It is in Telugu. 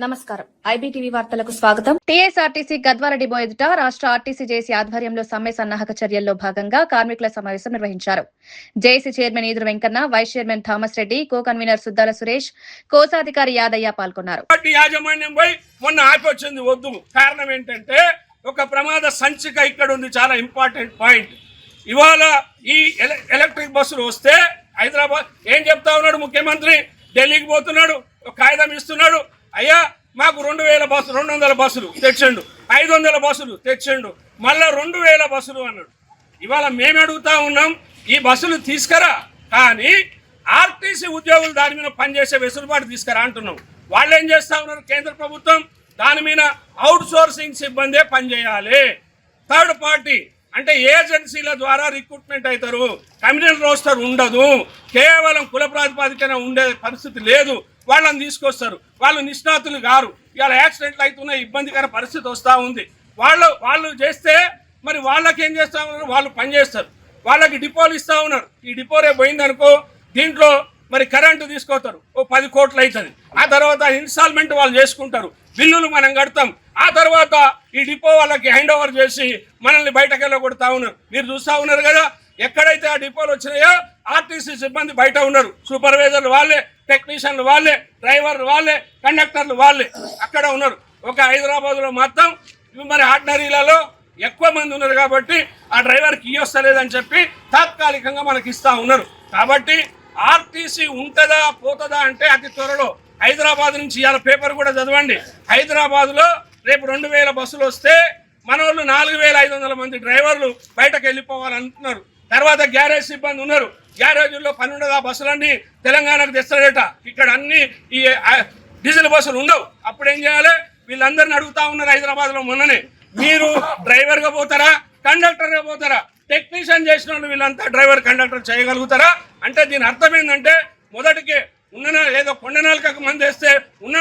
నమస్కారం ఐబీటీవీ వార్తలకు స్వాగతం. టీఎస్ఆర్టీసీ గద్వాల డిపో ఎదుట రాష్ట్ర ఆర్టీసీ జేసీ ఆధ్వర్యంలో సమ్మె సన్నాహక చర్యల్లో భాగంగా కార్మికుల సమావేశం నిర్వహించారు. JC chairman Eduru Venkanna, vice chairman Thomas Reddy, co convener Suddala Suresh, కోశాధికారి యాదయ్య పాల్గొన్నారు. యాజమాన్యంపై మొన్న ఆపొచ్చింది వద్దు. కారణం ఏంటంటే ఒక ప్రమాద సంచిక ఇక్కడ ఉంది. చాలా ఇంపార్టెంట్ పాయింట్. ఇవాళ ఈ ఎలక్ట్రిక్ బస్సులు వస్తే హైదరాబాద్ ఏం చెప్తా ఉన్నాడు ముఖ్యమంత్రి? ఢిల్లీకి పోతున్నాడు, ఒక కాగితం ఇస్తున్నాడు. అయ్యా మాకు 200 బస్సులు తెచ్చిండు, 500 బస్సులు తెచ్చిండు, మళ్ళా 2000 బస్సులు అన్నాడు. ఇవాళ మేము అడుగుతా ఉన్నాం, ఈ బస్సులు తీసుకురా, కానీ ఆర్టీసీ ఉద్యోగులు దాని మీద పనిచేసే వెసులుబాటు తీసుకురా అంటున్నాం. వాళ్ళు ఏం చేస్తా ఉన్నారు? కేంద్ర ప్రభుత్వం దాని మీద అవుట్ సోర్సింగ్ సిబ్బందే పనిచేయాలి. థర్డ్ పార్టీ అంటే ఏజెన్సీల ద్వారా రిక్రూట్మెంట్ అవుతారు. కమ్యూనల్ రోస్టర్ ఉండదు. కేవలం కుల ప్రాతిపదికన ఉండే పరిస్థితి లేదు. వాళ్ళని తీసుకొస్తారు. వాళ్ళు నిష్ణాతులు గారు. ఇవాళ యాక్సిడెంట్లు అవుతున్న ఇబ్బందికర పరిస్థితి వస్తూ ఉంది. వాళ్ళు చేస్తే మరి వాళ్ళకి ఏం చేస్తూ ఉన్నారు? వాళ్ళు పనిచేస్తారు. వాళ్ళకి డిపోలు ఇస్తూ ఉన్నారు. ఈ డిపో రేపు పోయిందనుకో, దీంట్లో మరి కరెంటు తీసుకొస్తారు, ఓ 10 కోట్లు అవుతుంది. ఆ తర్వాత ఇన్స్టాల్మెంట్ వాళ్ళు చేసుకుంటారు, బిల్లులు మనం కడతాం. ఆ తర్వాత ఈ డిపో వాళ్ళకి హ్యాండ్ ఓవర్ చేసి మనల్ని బయటకు వెళ్ళగొడతా ఉన్నారు. మీరు చూస్తూ ఉన్నారు కదా, ఎక్కడైతే ఆ డిపోలు వచ్చినాయో ఆర్టీసీ సిబ్బంది బయట ఉన్నారు. సూపర్వైజర్లు వాళ్ళే, టెక్నీషియన్లు వాళ్ళే, డ్రైవర్లు వాళ్ళే, కండక్టర్లు వాళ్ళే అక్కడ ఉన్నారు. ఒక హైదరాబాద్లో మొత్తం మరి ఆర్డినరీలలో ఎక్కువ మంది ఉన్నారు కాబట్టి ఆ డ్రైవర్కి ఇవ్వలేదని చెప్పి తాత్కాలికంగా మనకి ఇస్తూ ఉన్నారు. కాబట్టి ఆర్టీసీ ఉంటుందా పోతుందా అంటే అతి త్వరలో హైదరాబాద్ నుంచి ఇవాళ పేపర్ కూడా చదవండి. హైదరాబాద్లో రేపు 2000 బస్సులు వస్తే మన వాళ్ళు 4500 మంది డ్రైవర్లు బయటకు వెళ్ళిపోవాలంటున్నారు. తర్వాత గ్యారేజ్ సిబ్బంది ఉన్నారు. గ్యారేజీల్లో పని ఉండదు. ఆ బస్సులన్నీ తెలంగాణకు తెస్తాడట. ఇక్కడ అన్ని ఈ డీజిల్ బస్సులు ఉండవు. అప్పుడు ఏం చేయాలి? వీళ్ళందరిని అడుగుతా ఉన్నారు హైదరాబాద్లో మొన్ననే, మీరు డ్రైవర్గా పోతారా, కండక్టర్గా పోతారా? టెక్నీషియన్ చేసిన వాళ్ళు వీళ్ళంతా డ్రైవర్ కండక్టర్ చేయగలుగుతారా? అంటే దీని అర్థం ఏంటంటే మొదటికే ఏదో కొండ నాలుకకు మంది వేస్తే ఉన్న